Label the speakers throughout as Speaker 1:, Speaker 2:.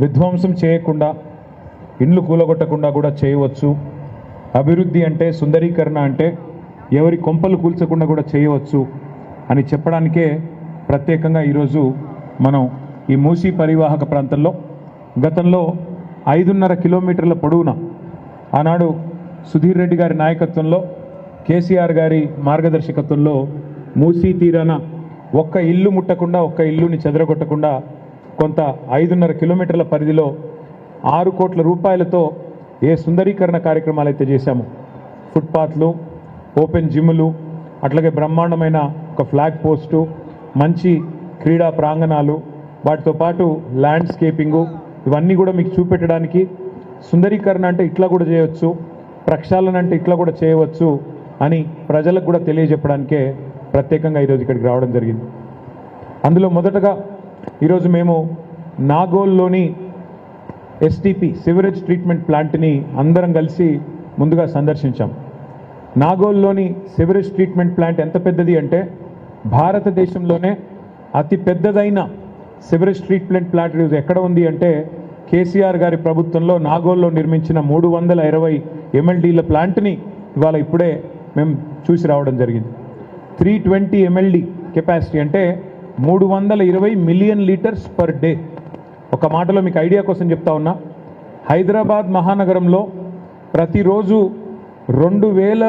Speaker 1: విధ్వంసం చేయకుండా, ఇండ్లు కూలగొట్టకుండా కూడా చేయవచ్చు. అభివృద్ధి అంటే, సుందరీకరణ అంటే ఎవరి కొంపలు కూల్చకుండా కూడా చేయవచ్చు అని చెప్పడానికే ప్రత్యేకంగా ఈరోజు మనం ఈ మూసీ పరివాహక ప్రాంతంలో గతంలో 5.5 కిలోమీటర్ల పొడవున ఆనాడు సుధీర్ రెడ్డి గారి నాయకత్వంలో, కేసీఆర్ గారి మార్గదర్శకత్వంలో మూసీ తీరాన ఒక్క ఇల్లు ముట్టకుండా, ఒక్క ఇల్లుని చెదరగొట్టకుండా కొంత 5.5 కిలోమీటర్ల పరిధిలో 6 కోట్ల రూపాయలతో ఏ సుందరీకరణ కార్యక్రమాలు అయితే చేశామో, ఫుట్పాత్లు, ఓపెన్ జిమ్లు, అట్లాగే బ్రహ్మాండమైన ఒక ఫ్లాగ్ పోస్టు, మంచి క్రీడా ప్రాంగణాలు, వాటితో పాటు ల్యాండ్స్కేపింగు, ఇవన్నీ కూడా మీకు చూపెట్టడానికి, సుందరీకరణ అంటే ఇట్లా కూడా చేయవచ్చు, ప్రక్షాళన అంటే ఇట్లా కూడా చేయవచ్చు అని ప్రజలకు కూడా తెలియజెప్పడానికే ప్రత్యేకంగా ఈరోజు ఇక్కడికి రావడం జరిగింది. అందులో మొదటగా ఈరోజు మేము నాగోల్లోని ఎస్టీపీ సివరేజ్ ట్రీట్మెంట్ ప్లాంట్ని అందరం కలిసి ముందుగా సందర్శించాం. నాగోల్లోని సివరేజ్ ట్రీట్మెంట్ ప్లాంట్ ఎంత పెద్దది అంటే, భారతదేశంలోనే అతి పెద్దదైన సివరేజ్ ట్రీట్మెంట్ ప్లాంట్ ఈరోజు ఎక్కడ ఉంది అంటే, కేసీఆర్ గారి ప్రభుత్వంలో నాగోల్లో నిర్మించిన 320 MLDల ప్లాంట్ని ఇవాళ ఇప్పుడే మేము చూసి రావడం జరిగింది. 320 MLD కెపాసిటీ అంటే 320 మిలియన్ లీటర్స్ పర్ డే. ఒక మాటలో మీకు ఐడియా కోసం చెప్తా ఉన్నా, హైదరాబాద్ మహానగరంలో ప్రతిరోజు 2000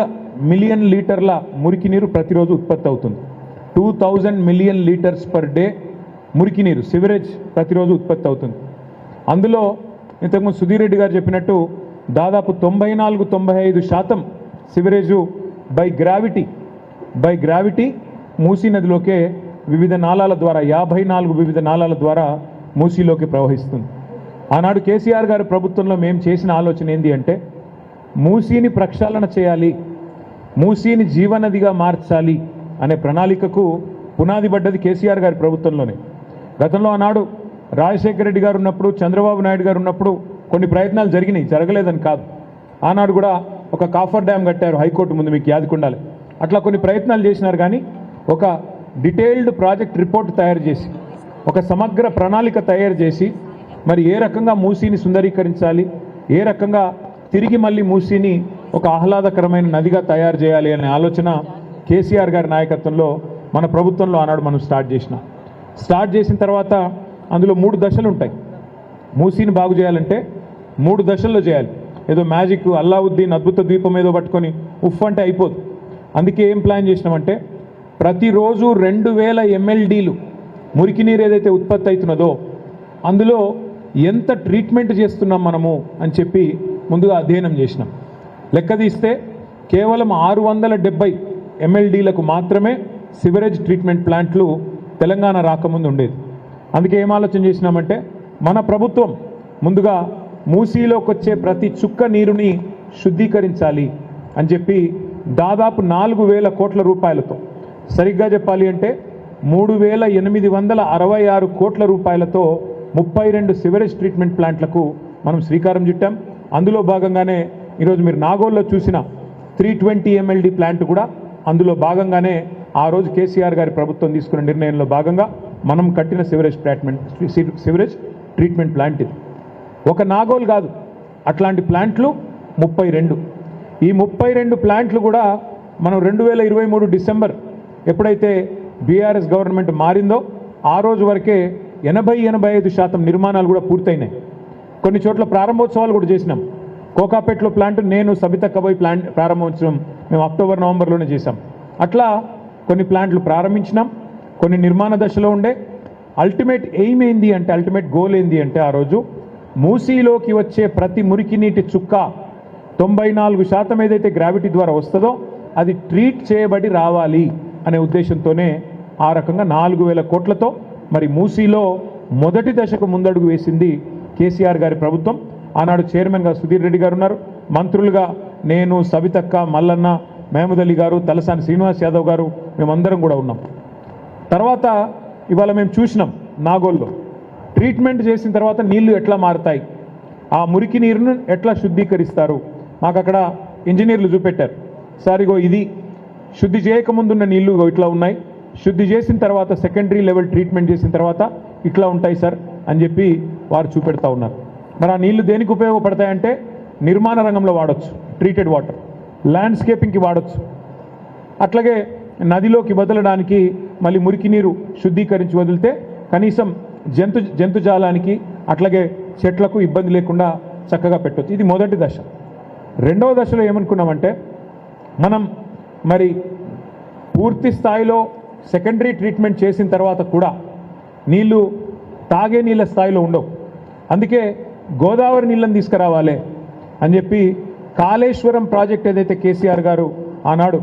Speaker 1: మిలియన్ లీటర్ల మురికి నీరు ప్రతిరోజు ఉత్పత్తి అవుతుంది. 2000 మిలియన్ లీటర్స్ పర్ డే మురికి నీరు, సివరేజ్ ప్రతిరోజు ఉత్పత్తి అవుతుంది. అందులో ఇంతకుముందు సుధీర్ రెడ్డి గారు చెప్పినట్టు దాదాపు 94-95% సివరేజు బై గ్రావిటీ మూసీ నదిలోకే వివిధ నాళాల ద్వారా 54 వివిధ నాళాల ద్వారా మూసీలోకి ప్రవహిస్తుంది. ఆనాడు కేసీఆర్ గారి ప్రభుత్వంలో మేము చేసిన ఆలోచన ఏంటి అంటే, మూసీని ప్రక్షాళన చేయాలి, మూసీని జీవనదిగా మార్చాలి అనే ప్రణాళికకు పునాది పడ్డది కేసీఆర్ గారి ప్రభుత్వంలోనే. గతంలో ఆనాడు రాజశేఖర రెడ్డి గారు ఉన్నప్పుడు, చంద్రబాబు నాయుడు గారు ఉన్నప్పుడు కొన్ని ప్రయత్నాలు జరిగినాయి, జరగలేదని కాదు. ఆనాడు కూడా ఒక కాఫర్ డ్యామ్ కట్టారు హైకోర్టు ముందు, మీకు యాదకుండాలి. అట్లా కొన్ని ప్రయత్నాలు చేసినారు. కానీ ఒక డీటెయిల్డ్ ప్రాజెక్ట్ రిపోర్ట్ తయారు చేసి, ఒక సమగ్ర ప్రణాళిక తయారు చేసి, మరి ఏ రకంగా మూసీని సుందరీకరించాలి, ఏ రకంగా తిరిగి మళ్ళీ మూసీని ఒక ఆహ్లాదకరమైన నదిగా తయారు చేయాలి అనే ఆలోచన కేసీఆర్ గారి నాయకత్వంలో మన ప్రభుత్వంలో ఆనాడు మనం స్టార్ట్ చేసిన తర్వాత అందులో 3 దశలు ఉంటాయి. మూసీని బాగు చేయాలంటే 3 దశల్లో చేయాలి. ఏదో మ్యాజిక్ అల్లావుద్దీన్ అద్భుత ద్వీపం ఏదో పట్టుకొని ఉఫ్ అంటే అయిపోదు. అందుకే ఏం ప్లాన్ చేసినామంటే, ప్రతిరోజు 2000 MLDలు మురికి నీరు ఏదైతే ఉత్పత్తి అవుతున్నదో అందులో ఎంత ట్రీట్మెంట్ చేస్తున్నాం మనము అని చెప్పి ముందుగా అధ్యయనం చేసినాం. లెక్క తీస్తే కేవలం 670 MLDలకు మాత్రమే సివరేజ్ ట్రీట్మెంట్ ప్లాంట్లు తెలంగాణ రాకముందు ఉండేది. అందుకే ఏం ఆలోచన చేసినామంటే, మన ప్రభుత్వం ముందుగా మూసీలోకి వచ్చే ప్రతి చుక్క నీరుని శుద్ధీకరించాలి అని చెప్పి దాదాపు 4000 కోట్ల రూపాయలతో, సరిగ్గా చెప్పాలి అంటే 3866 కోట్ల రూపాయలతో 32 సివరేజ్ ట్రీట్మెంట్ ప్లాంట్లకు మనం శ్రీకారం చుట్టాం. అందులో భాగంగానే ఈరోజు మీరు నాగోల్లో చూసిన 320 MLD ప్లాంట్ కూడా అందులో భాగంగానే ఆ రోజు కేసీఆర్ గారి ప్రభుత్వం తీసుకున్న నిర్ణయంలో భాగంగా మనం కట్టిన సివరేజ్ ట్రీట్మెంట్ ప్లాంట్ ఇది. ఒక నాగోల్ కాదు, అట్లాంటి ప్లాంట్లు 32. ఈ 32 ప్లాంట్లు కూడా మనం 2023 డిసెంబర్ ఎప్పుడైతే బీఆర్ఎస్ గవర్నమెంట్ మారిందో ఆ రోజు వరకే 80-85% నిర్మాణాలు కూడా పూర్తయినాయి. కొన్ని చోట్ల ప్రారంభోత్సవాలు కూడా చేసినాం. కోకాపేటలో ప్లాంట్ నేను సబితక్కబోయి ప్లాంట్ ప్రారంభోత్సవం మేము అక్టోబర్-నవంబర్లోనే చేశాం. అట్లా కొన్ని ప్లాంట్లు ప్రారంభించినాం, కొన్ని నిర్మాణ దశలో ఉండే. అల్టిమేట్ ఎయిమ్ ఏంది అంటే, అల్టిమేట్ గోల్ ఏంది అంటే, ఆ రోజు మూసీలోకి వచ్చే ప్రతి మురికి నీటి చుక్క 94% ఏదైతే గ్రావిటీ ద్వారా వస్తుందో అది ట్రీట్ చేయబడి రావాలి అనే ఉద్దేశంతోనే ఆ రకంగా 4000 కోట్లతో మరి మూసీలో మొదటి దశకు ముందడుగు వేసింది కేసీఆర్ గారి ప్రభుత్వం. ఆనాడు చైర్మన్గా సుధీర్ రెడ్డి గారు ఉన్నారు, మంత్రులుగా నేను, సబితక్క, మల్లన్న, మహమూద్ అలీ గారు, తలసాని శ్రీనివాస్ యాదవ్ గారు, మేమందరం కూడా ఉన్నాం. తర్వాత ఇవాళ మేము చూసినాం నాగోల్లో ట్రీట్మెంట్ చేసిన తర్వాత నీళ్లు ఎట్లా మారుతాయి, ఆ మురికి నీరును ఎట్లా శుద్ధీకరిస్తారు. మాకు అక్కడ ఇంజనీర్లు చూపెట్టారు, సార్ ఇగో ఇది శుద్ధి చేయకముందున్న నీళ్లు ఇట్లా ఉన్నాయి, శుద్ధి చేసిన తర్వాత సెకండరీ లెవెల్ ట్రీట్మెంట్ చేసిన తర్వాత ఇట్లా ఉంటాయి సార్ అని చెప్పి వారు చూపెడతా ఉన్నారు. మరి ఆ నీళ్లు దేనికి ఉపయోగపడతాయంటే నిర్మాణ రంగంలో వాడచ్చు, ట్రీటెడ్ వాటర్, ల్యాండ్స్కేపింగ్కి వాడచ్చు, అట్లాగే నదిలోకి వదలడానికి మళ్ళీ మురికి నీరు శుద్ధీకరించి వదిలితే కనీసం జంతుజాలానికి అట్లాగే చెట్లకు ఇబ్బంది లేకుండా చక్కగా పెట్టవచ్చు. ఇది మొదటి దశ. రెండవ దశలో ఏమనుకున్నామంటే మనం మరి పూర్తి స్థాయిలో సెకండరీ ట్రీట్మెంట్ చేసిన తర్వాత కూడా నీళ్లు తాగే నీళ్ళ స్థాయిలో ఉండవు. అందుకే గోదావరి నీళ్ళని తీసుకురావాలి అని చెప్పి కాళేశ్వరం ప్రాజెక్ట్ ఏదైతే కేసీఆర్ గారు ఆనాడు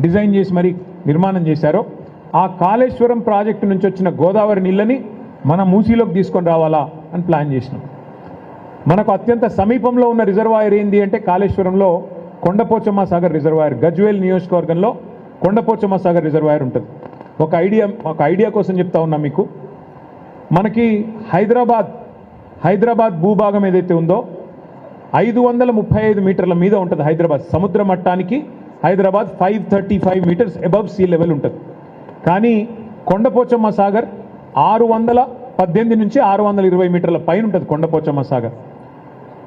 Speaker 1: డిజైన్ చేసి మరి నిర్మాణం చేశారో ఆ కాళేశ్వరం ప్రాజెక్టు నుంచి వచ్చిన గోదావరి నీళ్ళని మన మూసీలోకి తీసుకొని రావాలా అని ప్లాన్ చేసినాం. మనకు అత్యంత సమీపంలో ఉన్న రిజర్వాయర్ ఏంది అంటే కాళేశ్వరంలో కొండపోచమ్మ సాగర్ రిజర్వాయర్, గజ్వేల్ నియోజకవర్గంలో కొండపోచమ్మ సాగర్ రిజర్వాయర్ ఉంటుంది. ఒక ఐడియా కోసం చెప్తా ఉన్నా మీకు. మనకి హైదరాబాద్ భూభాగం ఏదైతే ఉందో 535 మీటర్ల మీద ఉంటుంది. హైదరాబాద్ సముద్ర మట్టానికి Hyderabad 535 meters above sea level ఉంటుంది. కానీ కొండపోచమ్మ సాగర్ 618 నుంచి 620 మీటర్ల పైన ఉంటుంది.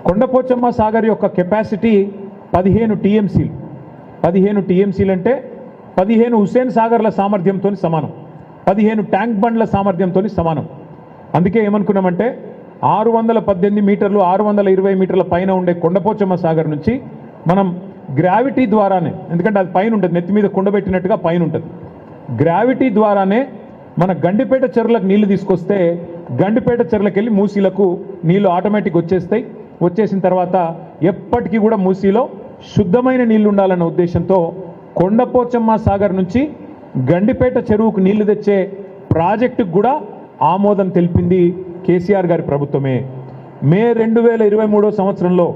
Speaker 1: కొండపోచమ్మ సాగర్ యొక్క కెపాసిటీ 15 టీఎంసీలు. 15 టీఎంసీలు అంటే 15 హుస్సేన్ సాగర్ల సామర్థ్యంతో సమానం, 15 ట్యాంక్ బండ్ల సామర్థ్యంతో సమానం. అందుకే ఏమనుకున్నామంటే 618 మీటర్లు 620 మీటర్ల పైన ఉండే కొండపోచమ్మ సాగర్ నుంచి మనం గ్రావిటీ ద్వారానే, ఎందుకంటే అది పైన ఉంటుంది, నెత్తి మీద కుండబెట్టినట్టుగా పైన ఉంటుంది, గ్రావిటీ ద్వారానే మన గండిపేట చెరువులకు నీళ్లు తీసుకొస్తే గండిపేట చెరువులకు వెళ్ళి మూసీలకు నీళ్లు ఆటోమేటిక్ వచ్చేస్తాయి. వచ్చేసిన తర్వాత ఎప్పటికీ కూడా మూసీలో శుద్ధమైన నీళ్లు ఉండాలన్న ఉద్దేశంతో కొండపోచమ్మ సాగర్ నుంచి గండిపేట చెరువుకు నీళ్లు తెచ్చే ప్రాజెక్టుకు కూడా ఆమోదం తెలిపింది కేసీఆర్ గారి ప్రభుత్వమే. మే 2023 సంవత్సరంలో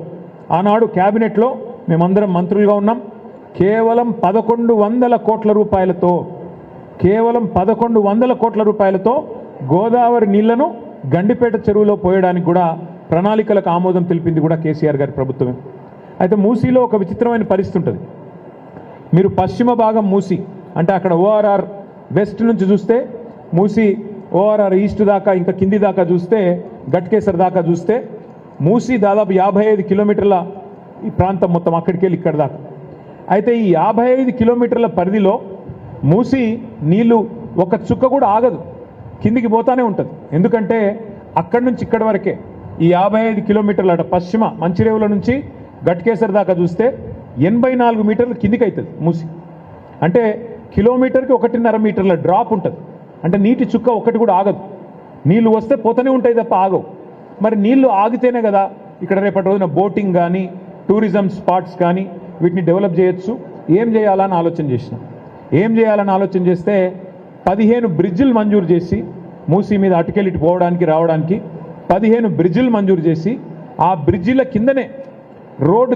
Speaker 1: ఆనాడు క్యాబినెట్లో మేమందరం మంత్రులుగా ఉన్నాం. కేవలం 1100 కోట్ల రూపాయలతో గోదావరి నీళ్లను గండిపేట చెరువులో పోయడానికి కూడా ప్రణాళికలకు ఆమోదం తెలిపింది కూడా కేసీఆర్ గారి ప్రభుత్వమే. అయితే మూసీలో ఒక విచిత్రమైన పరిస్థితి ఉంటుంది. మీరు పశ్చిమ భాగం మూసీ అంటే అక్కడ ఓఆర్ఆర్ వెస్ట్ నుంచి చూస్తే మూసీ, ఓఆర్ఆర్ ఈస్ట్ దాకా ఇంకా కింది దాకా చూస్తే గట్కేసర్ దాకా చూస్తే మూసీ దాదాపు 55 కిలోమీటర్ల ఈ ప్రాంతం మొత్తం అక్కడికి వెళ్ళి ఇక్కడ దాకా. అయితే ఈ 55 కిలోమీటర్ల పరిధిలో మూసీ నీళ్లు ఒక చుక్క కూడా ఆగదు, కిందికి పోతానే ఉంటుంది. ఎందుకంటే అక్కడి నుంచి ఇక్కడి వరకే ఈ 55 కిలోమీటర్ల అట పశ్చిమ మంచిరేవుల నుంచి గట్కేసర్ దాకా చూస్తే 84 మీటర్లు కిందికి అవుతుంది మూసి. అంటే కిలోమీటర్కి 1.5 మీటర్ల డ్రాప్ ఉంటుంది. అంటే నీటి చుక్క ఒకటి కూడా ఆగదు. నీళ్లు వస్తే పోతూనే ఉంటాయి తప్ప ఆగవు. మరి నీళ్లు ఆగితేనే కదా ఇక్కడ రేపటి రోజున బోటింగ్ కానీ టూరిజం స్పాట్స్ కానీ వీటిని డెవలప్ చేయొచ్చు. ఏం చేయాలని ఆలోచన చేస్తే 15 బ్రిడ్జిలు మంజూరు చేసి మూసీ మీద అటుకెళ్ళి పోవడానికి రావడానికి 15 బ్రిడ్జిలు మంజూరు చేసి ఆ బ్రిడ్జిల కిందనే road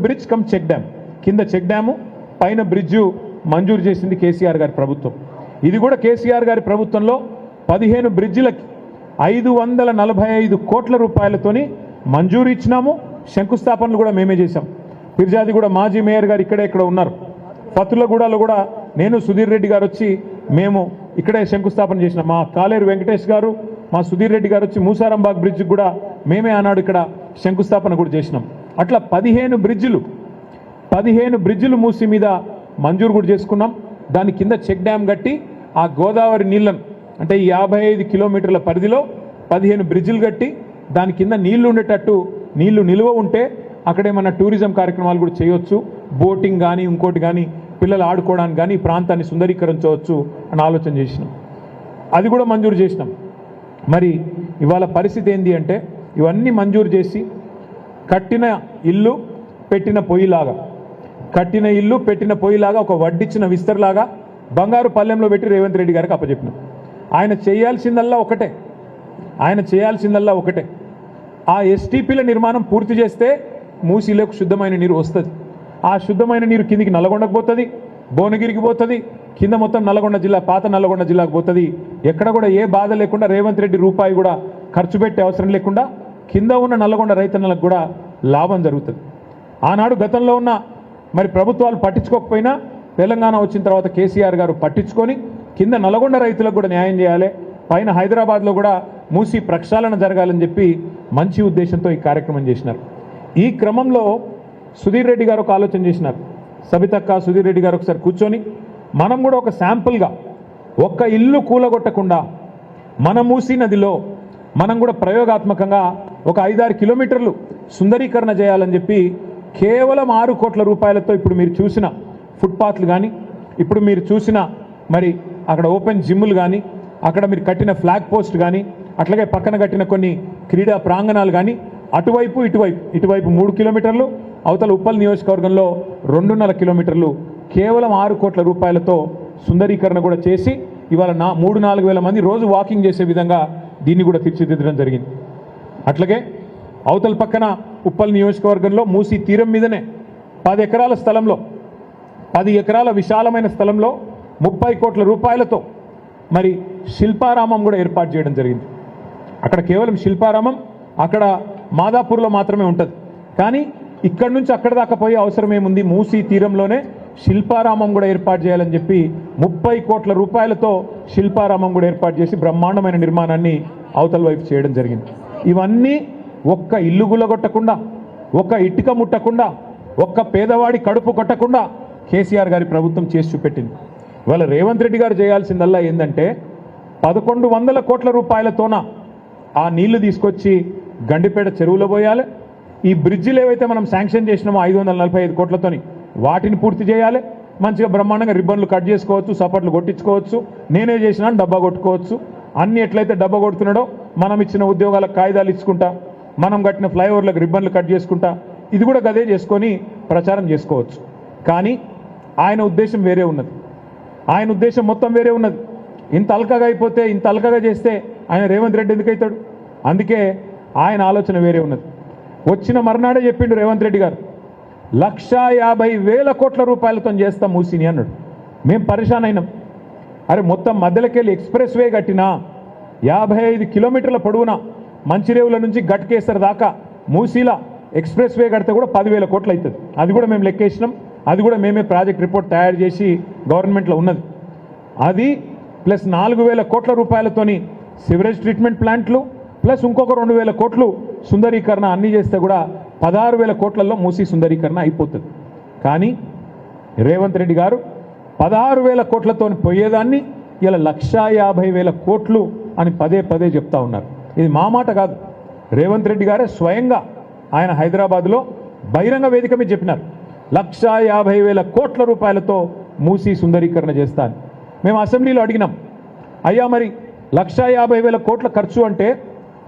Speaker 1: bridge cum check dam కింద చెక్ డ్యాము పైన బ్రిడ్జు మంజూరు చేసింది కేసీఆర్ గారి ప్రభుత్వం. ఇది కూడా కేసీఆర్ గారి ప్రభుత్వంలో 15 బ్రిడ్జిలకి 545 కోట్ల రూపాయలతోని మంజూరు ఇచ్చినాము. శంకుస్థాపనలు కూడా మేమే చేశాం. ఫిర్జాదిగూడ మాజీ మేయర్ గారు ఇక్కడ ఉన్నారు. పత్తులగూడలో కూడా నేను సుధీర్ రెడ్డి గారు వచ్చి మేము ఇక్కడే శంకుస్థాపన చేసినాం. మా కాలేరు వెంకటేష్ గారు, మా సుధీర్ రెడ్డి గారు వచ్చి మూసారంబాగ్ బ్రిడ్జ్ కూడా మేమే ఆనాడు ఇక్కడ శంకుస్థాపన కూడా చేసినాం. అట్లా 15 బ్రిడ్జిలు మూసి మీద మంజూరు కూడా చేసుకున్నాం. దాని కింద చెక్ డ్యామ్ కట్టి ఆ గోదావరి నీళ్ళను అంటే ఈ 55 కిలోమీటర్ల పరిధిలో 15 బ్రిడ్జిలు కట్టి దాని కింద నీళ్లు ఉండేటట్టు, నీళ్లు నిల్వ ఉంటే అక్కడేమన్నా టూరిజం కార్యక్రమాలు కూడా చేయొచ్చు, బోటింగ్ కానీ ఇంకోటి కానీ పిల్లలు ఆడుకోవడానికి కానీ ప్రాంతాన్ని సుందరీకరించవచ్చు అని ఆలోచన చేసినాం. అది కూడా మంజూరు చేసినాం. మరి ఇవాళ పరిస్థితి ఏంటి అంటే ఇవన్నీ మంజూరు చేసి కట్టిన ఇల్లు పెట్టిన పొయ్యిలాగా ఒక వడ్డిచ్చిన విస్తరలాగా బంగారు పల్లెంలో పెట్టి రేవంత్ రెడ్డి గారికి అప్పచెప్పినాం. ఆయన చేయాల్సిందల్లా ఒకటే ఆ ఎస్టీపీల నిర్మాణం పూర్తి చేస్తే మూసీలోకి శుద్ధమైన నీరు వస్తుంది. ఆ శుద్ధమైన నీరు కిందికి నల్లగొండకు పోతుంది, భువనగిరికి పోతుంది, కింద మొత్తం నల్లగొండ జిల్లా పాత నల్లగొండ జిల్లాకు పోతుంది. ఎక్కడ కూడా ఏ బాధ లేకుండా రేవంత్ రెడ్డి రూపాయి కూడా ఖర్చు పెట్టే అవసరం లేకుండా కింద ఉన్న నల్లగొండ రైతన్నలకు కూడా లాభం జరుగుతుంది. ఆనాడు గతంలో ఉన్న మరి ప్రభుత్వాలు పట్టించుకోకపోయినా తెలంగాణ వచ్చిన తర్వాత కేసీఆర్ గారు పట్టించుకొని కింద నల్లగొండ రైతులకు కూడా న్యాయం చేయాలి, పైన హైదరాబాద్లో కూడా మూసి ప్రక్షాళన జరగాలని చెప్పి మంచి ఉద్దేశంతో ఈ కార్యక్రమం చేసినారు. ఈ క్రమంలో సుధీర్ రెడ్డి గారు ఒక ఆలోచన చేసినారు. సబితక్క, సుధీర్ రెడ్డి గారు ఒకసారి కూర్చొని మనం కూడా ఒక శాంపుల్గా ఒక్క ఇల్లు కూలగొట్టకుండా మన మూసీ నదిలో మనం కూడా ప్రయోగాత్మకంగా ఒక 5-6 కిలోమీటర్లు సుందరీకరణ చేయాలని చెప్పి కేవలం 6 కోట్ల రూపాయలతో ఇప్పుడు మీరు చూసిన ఫుట్పాత్లు కానీ, ఇప్పుడు మీరు చూసిన మరి అక్కడ ఓపెన్ జిమ్లు కానీ, అక్కడ మీరు కట్టిన ఫ్లాగ్ పోస్ట్ కానీ, అట్లాగే పక్కన కట్టిన కొన్ని క్రీడా ప్రాంగణాలు కానీ, అటువైపు ఇటువైపు 3 కిలోమీటర్లు, అవతల ఉప్పల్ నియోజకవర్గంలో 2.5 కిలోమీటర్లు కేవలం 6 కోట్ల రూపాయలతో సుందరీకరణ కూడా చేసి ఇవాళ 3-4 వేల మంది రోజు వాకింగ్ చేసే విధంగా దీన్ని కూడా తీర్చిదిద్దడం జరిగింది. అట్లాగే అవతల పక్కన ఉప్పల్ నియోజకవర్గంలో మూసీ తీరం మీదనే 10 ఎకరాల స్థలంలో 10 ఎకరాల విశాలమైన స్థలంలో 30 కోట్ల రూపాయలతో మరి శిల్పారామం కూడా ఏర్పాటు చేయడం జరిగింది. అక్కడ కేవలం శిల్పారామం అక్కడ మాదాపూర్లో మాత్రమే ఉంటుంది. కానీ ఇక్కడి నుంచి అక్కడ దాకా పోయే అవసరం ఏముంది? మూసీ తీరంలోనే శిల్పారామం కూడా ఏర్పాటు చేయాలని చెప్పి 30 కోట్ల రూపాయలతో శిల్పారామం కూడా ఏర్పాటు చేసి బ్రహ్మాండమైన నిర్మాణాన్ని అవతల వైపు చేయడం జరిగింది. ఇవన్నీ ఒక్క ఇల్లు గుల్లగొట్టకుండా, ఒక్క ఇటుక ముట్టకుండా, ఒక్క పేదవాడి కడుపు కొట్టకుండా కేసీఆర్ గారి ప్రభుత్వం చేసి చూపెట్టింది. ఇవాళ రేవంత్ రెడ్డి గారు చేయాల్సిందల్లా ఏంటంటే 1100 కోట్ల రూపాయలతోన ఆ నీళ్లు తీసుకొచ్చి గండిపేట చెరువులో పోయాలి. ఈ బ్రిడ్జిలు ఏవైతే మనం శాంక్షన్ చేసినామో 545 కోట్లతోని వాటిని పూర్తి చేయాలి. మంచిగా బ్రహ్మాండంగా రిబ్బన్లు కట్ చేసుకోవచ్చు, సపోర్ట్లు కొట్టించుకోవచ్చు, నేనే చేసినా డబ్బా కొట్టుకోవచ్చు. అన్ని ఎట్లయితే డబ్బా కొడుతున్నాడో మనం ఇచ్చిన ఉద్యోగాలకు కాయిదాలు ఇచ్చుకుంటా, మనం కట్టిన ఫ్లైఓవర్లకు రిబ్బన్లు కట్ చేసుకుంటా ఇది కూడా గదే చేసుకొని ప్రచారం చేసుకోవచ్చు. కానీ ఆయన ఉద్దేశం వేరే ఉన్నది. ఆయన ఉద్దేశం మొత్తం వేరే ఉన్నది. ఇంత అల్కగా అయిపోతే, ఇంత అల్కగా చేస్తే ఆయన రేవంత్ రెడ్డి ఎందుకు అవుతాడు? అందుకే ఆయన ఆలోచన వేరే ఉన్నది. వచ్చిన మర్నాడే చెప్పిండు రేవంత్ రెడ్డి గారు 1,50,000 కోట్ల రూపాయలతో చేస్తాం మూసీని అన్నాడు. మేము పరిశాన్ అయినాం. అరే మొత్తం మధ్యలోకెళ్ళి ఎక్స్ప్రెస్ వే కట్టినా 55 కిలోమీటర్ల పొడవునా మంచిరేవుల నుంచి గట్కేసర్ దాకా మూసీలా ఎక్స్ప్రెస్ వే కడితే కూడా 10,000 కోట్లు అవుతుంది. అది కూడా మేము లెక్కేసినాం. అది కూడా మేమే ప్రాజెక్ట్ రిపోర్ట్ తయారు చేసి గవర్నమెంట్లో ఉన్నది. అది ప్లస్ 4,000 కోట్ల రూపాయలతోని సివరేజ్ ట్రీట్మెంట్ ప్లాంట్లు ప్లస్ ఇంకొక 2,000 కోట్లు సుందరీకరణ అన్నీ చేస్తే కూడా 16,000 కోట్లలో మూసీ సుందరీకరణ అయిపోతుంది. కానీ రేవంత్ రెడ్డి గారు 16,000 కోట్లతో పోయేదాన్ని ఇలా 1,50,000 కోట్లు అని పదే పదే చెప్తా ఉన్నారు. ఇది మా మాట కాదు, రేవంత్ రెడ్డి గారే స్వయంగా ఆయన హైదరాబాద్లో బహిరంగ వేదిక మీద చెప్పినారు 1,50,000 కోట్ల రూపాయలతో మూసీ సుందరీకరణ చేస్తాను. మేము అసెంబ్లీలో అడిగినాం, అయ్యా మరి 1,50,000 కోట్ల ఖర్చు అంటే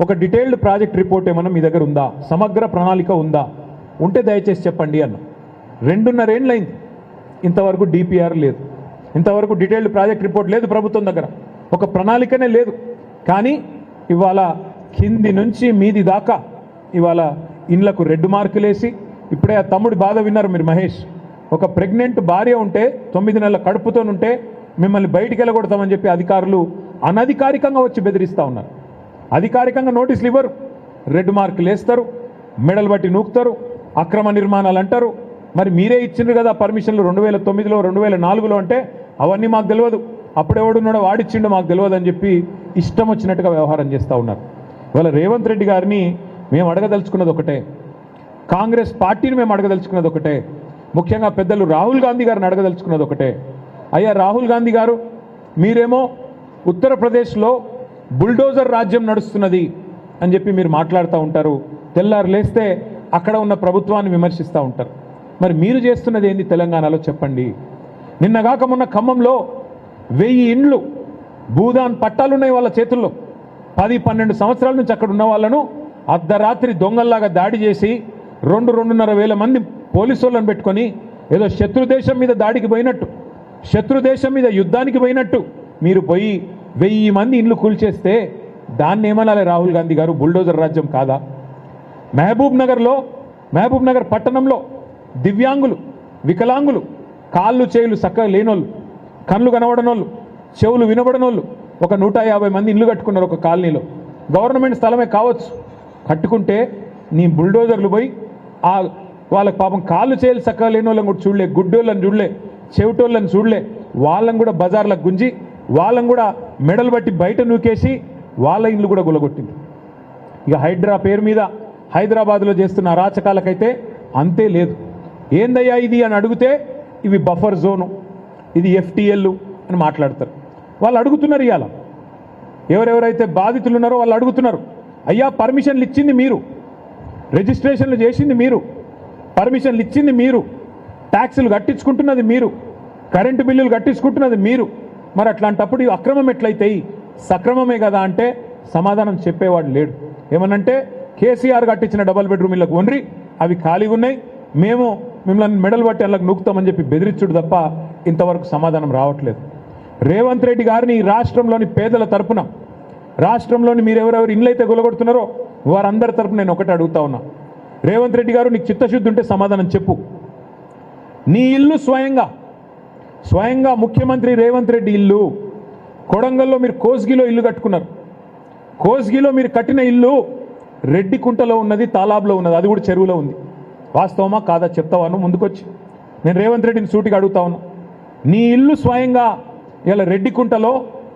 Speaker 1: ఒక డీటెయిల్డ్ ప్రాజెక్ట్ రిపోర్ట్ ఏమన్నా మీ దగ్గర ఉందా? సమగ్ర ప్రణాళిక ఉందా? ఉంటే దయచేసి చెప్పండి అన్న. 2.5 ఏళ్ళైంది, ఇంతవరకు డిపిఆర్ లేదు, ఇంతవరకు డీటెయిల్డ్ ప్రాజెక్ట్ రిపోర్ట్ లేదు ప్రభుత్వం దగ్గర, ఒక ప్రణాళికనే లేదు. కానీ ఇవాళ కింది నుంచి మీది దాకా ఇవాళ ఇండ్లకు రెడ్ మార్కులేసి, ఇప్పుడే ఆ తమ్ముడి బాధ విన్నారు మీరు మహేష్, ఒక ప్రెగ్నెంట్ భార్య ఉంటే 9 నెలల కడుపుతో ఉంటే మిమ్మల్ని బయటికి వెళ్ళగొడతామని చెప్పి అధికారులు అనధికారికంగా వచ్చి బెదిరిస్తూ ఉన్నారు. అధికారికంగా నోటీసులు ఇవ్వరు, రెడ్ మార్కులు వేస్తారు, మెడల్ బట్టి నూకుతారు, అక్రమ నిర్మాణాలు అంటారు. మరి మీరే ఇచ్చిండ్రు కదా పర్మిషన్లు 2009లో 2004లో అంటే అవన్నీ మాకు తెలియదు, అప్పుడెవడున్నాడో వాడిచ్చిండో మాకు తెలియదు అని చెప్పి ఇష్టం వచ్చినట్టుగా వ్యవహారం చేస్తూ ఉన్నారు. ఇవాళ రేవంత్ రెడ్డి గారిని మేము అడగదలుచుకున్నది ఒకటే, కాంగ్రెస్ పార్టీని మేము అడగదలుచుకున్నది ఒకటే, ముఖ్యంగా పెద్దలు రాహుల్ గాంధీ గారిని అడగదలుచుకున్నది ఒకటే. అయ్యా రాహుల్ గాంధీ గారు, మీరేమో ఉత్తరప్రదేశ్లో బుల్డోజర్ రాజ్యం నడుస్తున్నది అని చెప్పి మీరు మాట్లాడుతూ ఉంటారు, తెల్లారు లేస్తే అక్కడ ఉన్న ప్రభుత్వాన్ని విమర్శిస్తూ ఉంటారు. మరి మీరు చేస్తున్నది ఏంది తెలంగాణలో చెప్పండి? నిన్నగాక మొన్న ఖమ్మంలో 1000 ఇండ్లు భూదాన్ పట్టాలున్నాయి వాళ్ళ చేతుల్లో. 10-12 సంవత్సరాల నుంచి అక్కడ ఉన్న వాళ్ళను అర్ధరాత్రి దొంగల్లాగా దాడి చేసి 2-2.5 వేల మంది పోలీసు వాళ్ళని పెట్టుకొని ఏదో శత్రుదేశం మీద దాడికి పోయినట్టు, శత్రుదేశం మీద యుద్ధానికి పోయినట్టు మీరు పోయి 1000 మంది ఇండ్లు కూల్చేస్తే దాన్ని ఏమనాలి రాహుల్ గాంధీ గారు? బుల్డోజర్ రాజ్యం కాదా? మహబూబ్ నగర్ పట్టణంలో దివ్యాంగులు, వికలాంగులు, కాళ్ళు చేయులు చక్కగా లేనోళ్ళు, కళ్ళు కనబడనోళ్ళు, చెవులు వినబడనోళ్ళు ఒక 150 మంది ఇల్లు కట్టుకున్నారు ఒక కాలనీలో. గవర్నమెంట్ స్థలమే కావచ్చు, కట్టుకుంటే నీ బుల్డోజర్లు పోయి ఆ వాళ్ళకి పాపం కాళ్ళు చేయులు చక్కగా లేని వాళ్ళని కూడా చూడలే, గుడ్డోళ్ళని చూడలే, చెవిటోళ్ళని చూడలే, వాళ్ళని కూడా బజార్లకు గుంజి వాళ్ళని కూడా మెడలు బట్టి బయట నూకేసి వాళ్ళ ఇండ్లు కూడా గులగొట్టింది. ఇక హైడ్రా పేరు మీద హైదరాబాద్లో చేస్తున్న అరాచకాలకైతే అంతే లేదు. ఏందయ్యా ఇది అని అడిగితే ఇవి బఫర్ జోను, ఇది ఎఫ్టీఎల్ అని మాట్లాడతారు. వాళ్ళు అడుగుతున్నారు, ఇవాళ ఎవరెవరైతే బాధితులు ఉన్నారో వాళ్ళు అడుగుతున్నారు, అయ్యా పర్మిషన్లు ఇచ్చింది మీరు, రిజిస్ట్రేషన్లు చేసింది మీరు, పర్మిషన్లు ఇచ్చింది మీరు, ట్యాక్సులు కట్టించుకుంటున్నది మీరు, కరెంటు బిల్లులు కట్టించుకుంటున్నది మీరు, మరి అట్లాంటప్పుడు ఇవి అక్రమం ఎట్లయితాయి? సక్రమమే కదా అంటే సమాధానం చెప్పేవాడు లేడు. ఏమనంటే కేసీఆర్ కట్టించిన డబల్ బెడ్రూమ్ ఇళ్ళకు ఒండ్రి అవి ఖాళీగా ఉన్నాయి, మేము మిమ్మల్ని మెడలు బట్టి అందులోకి నూకుతామని చెప్పి బెదిరించుడు తప్ప ఇంతవరకు సమాధానం రావట్లేదు. రేవంత్ రెడ్డి గారిని ఈ రాష్ట్రంలోని పేదల తరపున, రాష్ట్రంలోని మీరు ఎవరెవరు ఇండ్లైతే గులగొడుతున్నారో వారందరి తరపున నేను ఒకటి అడుగుతా ఉన్నా. రేవంత్ రెడ్డి గారు, నీకు చిత్తశుద్ధి ఉంటే సమాధానం చెప్పు. నీ ఇల్లు స్వయంగా ముఖ్యమంత్రి రేవంత్ రెడ్డి ఇల్లు కొడంగల్లో మీరు కోస్గిలో ఇల్లు కట్టుకున్నారు. కోస్గిలో మీరు కట్టిన ఇల్లు రెడ్డికుంటలో ఉన్నది, తాలాబ్లో ఉన్నది, అది కూడా చెరువులో ఉంది. వాస్తవమా కాదా చెప్తావాను ముందుకొచ్చి? నేను రేవంత్ రెడ్డిని సూటిగా అడుగుతా ఉన్నా, నీ ఇల్లు స్వయంగా ఇలా రెడ్డికుంటలో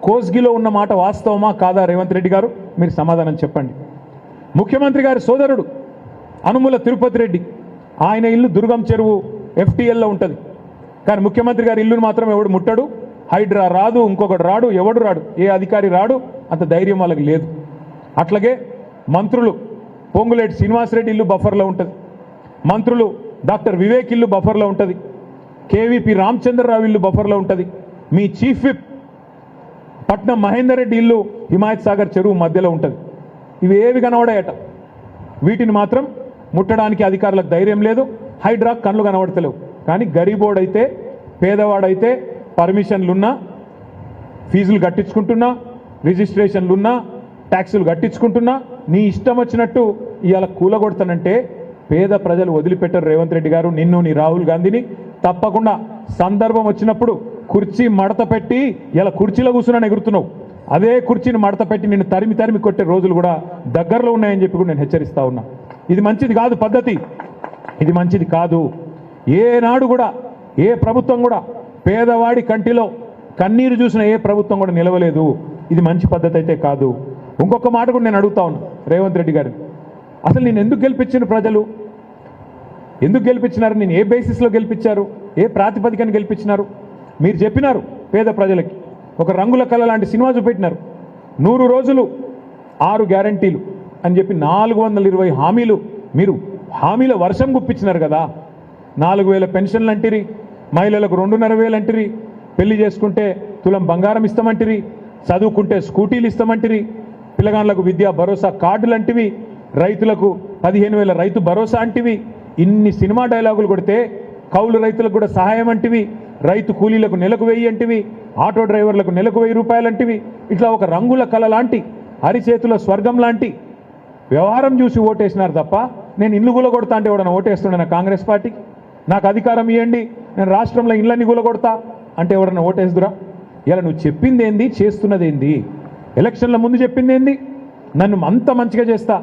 Speaker 1: కోస్గిలో ఉన్న మాట వాస్తవమా కాదా? రేవంత్ రెడ్డి గారు మీరు సమాధానం చెప్పండి. ముఖ్యమంత్రి గారి సోదరుడు అనుముల తిరుపతి రెడ్డి, ఆయన ఇల్లు దుర్గం చెరువు ఎఫ్టీఎల్లో ఉంటుంది. కానీ ముఖ్యమంత్రి గారి ఇల్లును మాత్రం ఎవడు ముట్టడు, హైడ్రా రాదు, ఇంకొకటి రాడు, ఎవడు రాడు, ఏ అధికారి రాడు, అంత ధైర్యం వాళ్ళకి లేదు. అట్లాగే మంత్రులు పొంగులేటి శ్రీనివాసరెడ్డి ఇల్లు బఫర్లో ఉంటుంది, మంత్రులు డాక్టర్ వివేక్ ఇల్లు బఫర్లో ఉంటుంది, కేవీపీ రామచంద్రరావు ఇల్లు బఫర్లో ఉంటుంది, మీ చీఫ్ విప్ పట్నం మహేందర్ రెడ్డి ఇల్లు హిమాయత్ సాగర్ చెరువు మధ్యలో ఉంటుంది. ఇవి ఏవి కనబడాయట, వీటిని మాత్రం ముట్టడానికి అధికారులకు ధైర్యం లేదు, హైడ్రా కళ్ళు కనబడతలేవు. కానీ గరీబోడైతే, పేదవాడైతే పర్మిషన్లున్నా, ఫీజులు కట్టించుకుంటున్నా, రిజిస్ట్రేషన్లున్నా, ట్యాక్సులు కట్టించుకుంటున్నా, నీ ఇష్టం వచ్చినట్టు ఇవాళ కూలగొడతానంటే పేద ప్రజలు వదిలిపెట్టారు. రేవంత్ రెడ్డి గారు, నిన్ను, నీ రాహుల్ గాంధీని తప్పకుండా సందర్భం వచ్చినప్పుడు కుర్చీ మడత పెట్టి, ఇలా కుర్చీలో కూర్చున్నాను ఎగురుతున్నావు, అదే కుర్చీని మడత పెట్టి నిన్ను తరిమి తరిమి కొట్టే రోజులు కూడా దగ్గరలో ఉన్నాయని చెప్పి కూడా నేను హెచ్చరిస్తా ఉన్నా. ఇది మంచిది కాదు పద్ధతి, ఇది మంచిది కాదు. ఏనాడు కూడా ఏ ప్రభుత్వం కూడా పేదవాడి కంటిలో కన్నీరు చూసిన ఏ ప్రభుత్వం కూడా నిలవలేదు. ఇది మంచి పద్ధతి అయితే కాదు. ఇంకొక మాట కూడా నేను అడుగుతా ఉన్నా రేవంత్ రెడ్డి గారిని, అసలు నేను ఎందుకు గెలిపించిన ప్రజలు? ఎందుకు గెలిపించినారు? నేను ఏ బేసిస్లో గెలిపించారు? ఏ ప్రాతిపదికన గెలిపించినారు? మీరు చెప్పినారు పేద ప్రజలకి, ఒక రంగుల కళ లాంటి సినిమా చూపెట్టినారు. 100 రోజులు 6 గ్యారంటీలు అని చెప్పి 420 హామీలు, మీరు హామీల వర్షం గుప్పించినారు కదా. 4000 పెన్షన్లు అంటిరి, మహిళలకు 2,500 అంటిరి, పెళ్లి చేసుకుంటే తులం బంగారం ఇస్తామంటిరి, చదువుకుంటే స్కూటీలు ఇస్తామంటిరి, పిల్లగాళ్ళకు విద్యా భరోసా కార్డులు అంటివి, రైతులకు 15,000 రైతు భరోసా అంటివి. ఇన్ని సినిమా డైలాగులు కొడితే కౌలు రైతులకు కూడా సహాయం అంటివి, రైతు కూలీలకు నెలకు 1000 అంటివి, ఆటో డ్రైవర్లకు నెలకు 1000 రూపాయలు అంటివి. ఇట్లా ఒక రంగుల కళ లాంటి, అరిచేతుల స్వర్గం లాంటి వ్యవహారం చూసి ఓటేసినారు తప్ప, నేను ఇల్లు గులగొడతా అంటే ఎవడన్నా ఓటేస్తుండే నా కాంగ్రెస్ పార్టీకి? నాకు అధికారం ఇవ్వండి, నేను రాష్ట్రంలో ఇళ్ళని గులగొడతా అంటే ఎవడన్నా ఓటేస్తురా? ఇలా నువ్వు చెప్పింది ఏంది, చేస్తున్నది ఏంది? ఎలక్షన్ల ముందు చెప్పింది ఏంది? నన్ను అంత మంచిగా చేస్తా,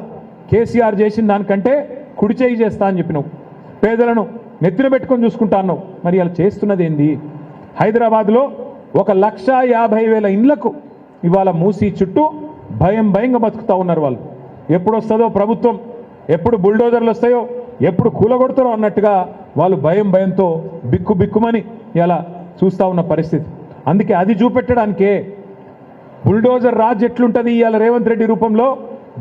Speaker 1: కేసీఆర్ చేసిన దానికంటే కుడి చేయి చేస్తా అని చెప్పినావు, పేదలను నెత్తిన పెట్టుకొని చూసుకుంటా అన్నావు. మరి అలా చేస్తున్నది ఏంది? హైదరాబాద్లో 1,50,000 ఇండ్లకు ఇవాళ మూసి చుట్టూ భయంగా బతుకుతూ ఉన్నారు వాళ్ళు. ఎప్పుడు వస్తుందో ప్రభుత్వం, ఎప్పుడు బుల్డోజర్లు వస్తాయో, ఎప్పుడు కూలగొడతారో అన్నట్టుగా వాళ్ళు భయంతో బిక్కుమని ఇలా చూస్తూ ఉన్న పరిస్థితి. అందుకే అది చూపెట్టడానికే బుల్డోజర్ రాజ్ ఎట్లుంటుంది ఇవాళ రేవంత్ రెడ్డి రూపంలో,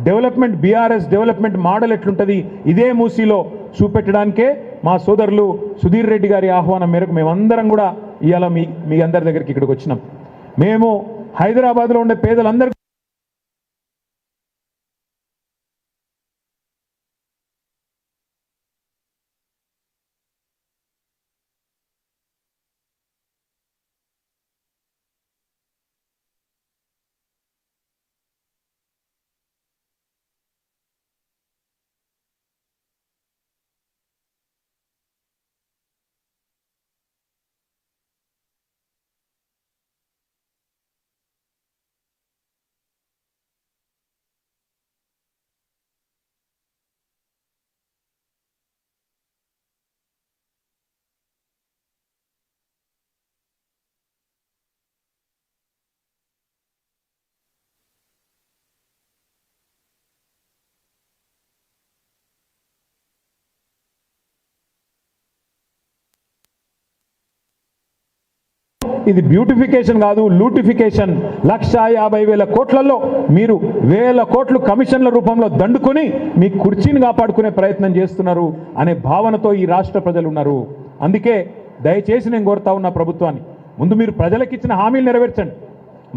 Speaker 1: డెవలప్మెంట్ బీఆర్ఎస్ డెవలప్మెంట్ మోడల్ ఎట్లుంటుంది ఇదే మూసీలో చూపెట్టడానికే మా సోదరులు సుధీర్ రెడ్డి గారి ఆహ్వానం మేరకు మేమందరం కూడా ఇవాళ మీ అందరి దగ్గరికి ఇక్కడికి వచ్చినాం. మేము హైదరాబాద్లో ఉండే పేదలందరికీ ఇది బ్యూటిఫికేషన్ కాదు, లూటిఫికేషన్. 1,50,000 కోట్లలో మీరు 1,000 కోట్లు కమిషన్ల రూపంలో దండుకొని మీ కుర్చీని కాపాడుకునే ప్రయత్నం చేస్తున్నారు అనే భావనతో ఈ రాష్ట్ర ప్రజలు ఉన్నారు. అందుకే దయచేసి నేను కోరుతా ఉన్న ప్రభుత్వాన్ని, ముందు మీరు ప్రజలకు ఇచ్చిన హామీలు నెరవేర్చండి.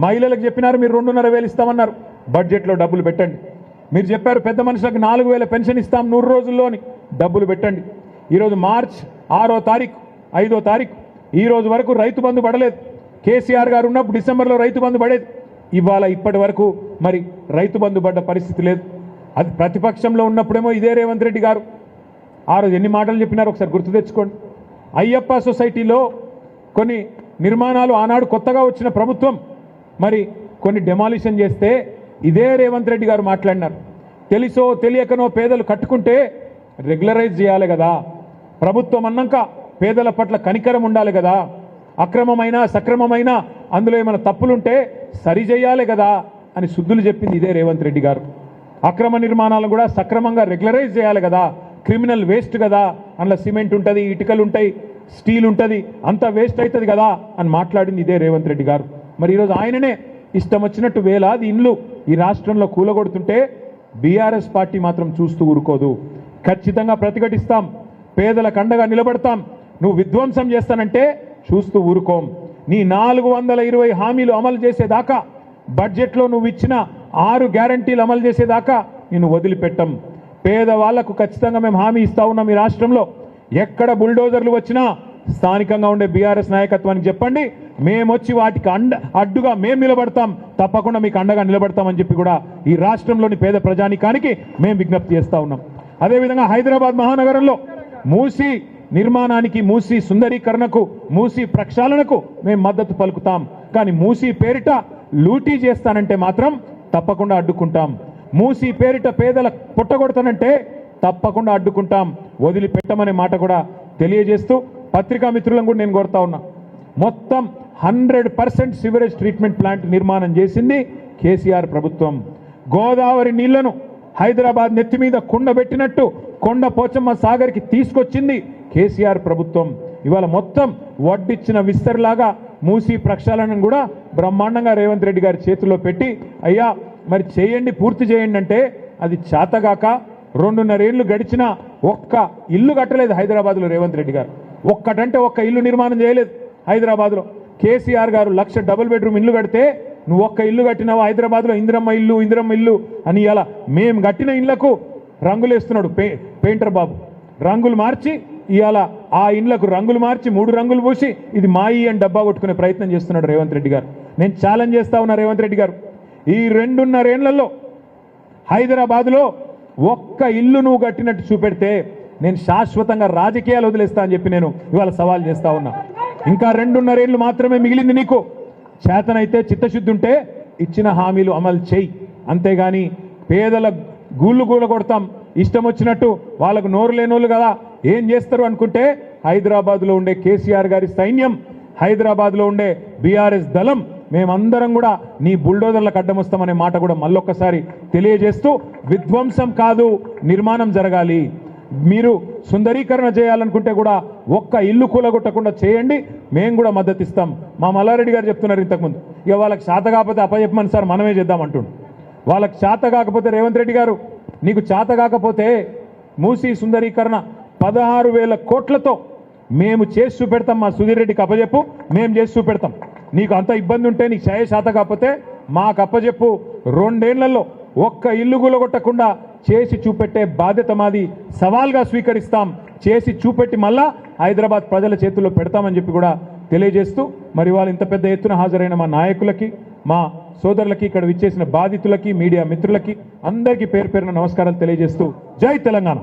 Speaker 1: మహిళలకు చెప్పినారు మీరు 2,500 ఇస్తామన్నారు, బడ్జెట్లో డబ్బులు పెట్టండి. మీరు చెప్పారు పెద్ద మనుషులకు 4,000 పెన్షన్ ఇస్తాం 100 రోజుల్లోని, డబ్బులు పెట్టండి. ఈరోజు మార్చ్ 6వ తారీఖు 5వ తారీఖు ఈ రోజు వరకు రైతు బంధు పడలేదు. కేసీఆర్ గారు ఉన్నప్పుడు డిసెంబర్లో రైతు బంధు పడేది. ఇవాళ ఇప్పటి వరకు మరి రైతు బంధు పడ్డ పరిస్థితి లేదు. అది ప్రతిపక్షంలో ఉన్నప్పుడేమో ఇదే రేవంత్ రెడ్డి గారు ఆ రోజు ఎన్ని మాటలు చెప్పినారో ఒకసారి గుర్తు తెచ్చుకోండి. అయ్యప్ప సొసైటీలో కొన్ని నిర్మాణాలు ఆనాడు కొత్తగా వచ్చిన ప్రభుత్వం మరి కొన్ని డెమాలిషన్ చేస్తే ఇదే రేవంత్ రెడ్డి గారు మాట్లాడినారు. తెలుసో తెలియకనో పేదలు కట్టుకుంటే రెగ్యులరైజ్ చేయాలి కదా, ప్రభుత్వం అన్నాక పేదల పట్ల కనికరం ఉండాలి కదా, అక్రమమైన సక్రమమైన అందులో ఏమైనా తప్పులుంటే సరిచేయాలి కదా అని శుద్ధులు చెప్పింది ఇదే రేవంత్ రెడ్డి గారు. అక్రమ నిర్మాణాలను కూడా సక్రమంగా రెగ్యులరైజ్ చేయాలి కదా, క్రిమినల్ వేస్ట్ కదా, అందులో సిమెంట్ ఉంటుంది, ఇటుకలు ఉంటాయి, స్టీల్ ఉంటుంది, అంతా వేస్ట్ అవుతుంది కదా అని మాట్లాడింది ఇదే రేవంత్ రెడ్డి గారు. మరి ఈరోజు ఆయననే ఇష్టం వచ్చినట్టు వేలాది ఇండ్లు ఈ రాష్ట్రంలో కూలగొడుతుంటే బీఆర్ఎస్ పార్టీ మాత్రం చూస్తూ ఊరుకోదు. ఖచ్చితంగా ప్రతిఘటిస్తాం, పేదలకు అండగా నిలబడతాం. నువ్వు విధ్వంసం చేస్తానంటే చూస్తూ ఊరుకోం. నీ 420 హామీలు అమలు చేసేదాకా, బడ్జెట్లో నువ్వు ఇచ్చిన 6 గ్యారంటీలు అమలు చేసేదాకా నిన్ను వదిలిపెట్టం. పేదవాళ్లకు ఖచ్చితంగా మేము హామీ ఇస్తా ఉన్నాం. ఈ రాష్ట్రంలో ఎక్కడ బుల్డోజర్లు వచ్చినా స్థానికంగా ఉండే బీఆర్ఎస్ నాయకత్వానికి చెప్పండి, మేమొచ్చి వాటికి అడ్డుగా మేము నిలబడతాం, తప్పకుండా మీకు అండగా నిలబడతామని చెప్పి కూడా ఈ రాష్ట్రంలోని పేద ప్రజానికానికి మేము విజ్ఞప్తి చేస్తా ఉన్నాం. అదేవిధంగా హైదరాబాద్ మహానగరంలో మూసీ నిర్మాణానికి, మూసీ సుందరీకరణకు, మూసీ ప్రక్షాళనకు మేము మద్దతు పలుకుతాం. కానీ మూసీ పేరిట లూటీ చేస్తానంటే మాత్రం తప్పకుండా అడ్డుకుంటాం. మూసీ పేరిట పేదల పుట్టగొడతానంటే తప్పకుండా అడ్డుకుంటాం, వదిలిపెట్టమనే మాట కూడా తెలియజేస్తూ పత్రికా మిత్రులను కూడా నేను కోరుతా ఉన్నా. మొత్తం 100% సివరేజ్ ట్రీట్మెంట్ ప్లాంట్ నిర్మాణం చేసింది కేసీఆర్ ప్రభుత్వం. గోదావరి నీళ్లను హైదరాబాద్ నెత్తి మీద కుండబెట్టినట్టు కొండ పోచమ్మ సాగర్కి తీసుకొచ్చింది కేసీఆర్ ప్రభుత్వం. ఇవాళ మొత్తం వడ్డిచ్చిన విస్తర్లాగా మూసీ ప్రక్షాళనను కూడా బ్రహ్మాండంగా రేవంత్ రెడ్డి గారి చేతుల్లో పెట్టి, అయ్యా మరి చేయండి, పూర్తి చేయండి అంటే అది చేతగాక 2.5 ఏళ్ళు గడిచినా ఒక్క ఇల్లు కట్టలేదు హైదరాబాద్లో రేవంత్ రెడ్డి గారు. ఒక్కటంటే ఒక్క ఇల్లు నిర్మాణం చేయలేదు హైదరాబాద్లో. కేసీఆర్ గారు 1,00,000 డబుల్ బెడ్రూమ్ ఇల్లు కడితే నువ్వు ఒక్క ఇల్లు కట్టినావు హైదరాబాద్లో, ఇందిరమ్మ ఇల్లు అని. ఇలా మేము కట్టిన ఇళ్లకు రంగులు వేస్తున్నాడు పెయింటర్ బాబు. రంగులు మార్చి ఇవాళ ఆ ఇండ్లకు రంగులు మార్చి 3 రంగులు పూసి ఇది మాయి అని డబ్బా కొట్టుకునే ప్రయత్నం చేస్తున్నాడు రేవంత్ రెడ్డి గారు. నేను ఛాలెంజ్ చేస్తా ఉన్నా రేవంత్ రెడ్డి గారు, ఈ 2.5 ఏళ్లలో హైదరాబాద్లో ఒక్క ఇల్లు నువ్వు కట్టినట్టు చూపెడితే నేను శాశ్వతంగా రాజకీయాలు వదిలేస్తా అని చెప్పి నేను ఇవాళ సవాల్ చేస్తా ఉన్నా. ఇంకా 2.5 ఏళ్ళు మాత్రమే మిగిలింది నీకు. చేతనైతే చిత్తశుద్ధి ఉంటే ఇచ్చిన హామీలు అమలు చేయి, అంతేగాని పేదల గూళ్ళు కొడతాం ఇష్టం వచ్చినట్టు, వాళ్ళకు నోరు లేనోళ్ళు కదా ఏం చేస్తారు అనుకుంటే హైదరాబాద్లో ఉండే కేసీఆర్ గారి సైన్యం, హైదరాబాద్లో ఉండే బీఆర్ఎస్ దళం, మేమందరం కూడా నీ బుల్డోజర్లకు అడ్డం వస్తామనే మాట కూడా మళ్ళొక్కసారి తెలియజేస్తూ, విధ్వంసం కాదు నిర్మాణం జరగాలి. మీరు సుందరీకరణ చేయాలనుకుంటే కూడా ఒక్క ఇల్లు కూలగొట్టకుండా చేయండి, మేము కూడా మద్దతు ఇస్తాం. మా మల్లారెడ్డి గారు చెప్తున్నారు ఇంతకుముందు, ఇక వాళ్ళకి చేత కాకపోతే అప్పచెప్పమని సార్ మనమే చేద్దామంటుండు. వాళ్ళకి చేత కాకపోతే రేవంత్ రెడ్డి గారు నీకు చేత కాకపోతే మూసీ సుందరీకరణ 16,000 కోట్లతో మేము చేసి చూపెడతాం. మా సుధీర్ రెడ్డికి అప్పచెప్పు, మేము చేసి చూపెడతాం. నీకు అంత ఇబ్బంది ఉంటే, నీకు చేత కాకపోతే మాకు అప్పచెప్పు. 2 ఏళ్లలో ఒక్క ఇల్లు కూలగొట్టకుండా చేసి చూపెట్టే బాధ్యత మాది, సవాల్గా స్వీకరిస్తాం. చేసి చూపెట్టి మళ్ళా హైదరాబాద్ ప్రజల చేతుల్లో పెడతామని చెప్పి కూడా తెలియజేస్తూ, మరి వాళ్ళు ఇంత పెద్ద ఎత్తున హాజరైన మా నాయకులకి, మా సోదరులకి, ఇక్కడ విచ్చేసిన బాధితులకి, మీడియా మిత్రులకి అందరికీ పేరు పేరున నమస్కారాలు తెలియజేస్తూ జై తెలంగాణ.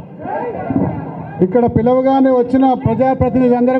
Speaker 2: ఇక్కడ పిలవగానే వచ్చిన ప్రజాప్రతినిధులందరూ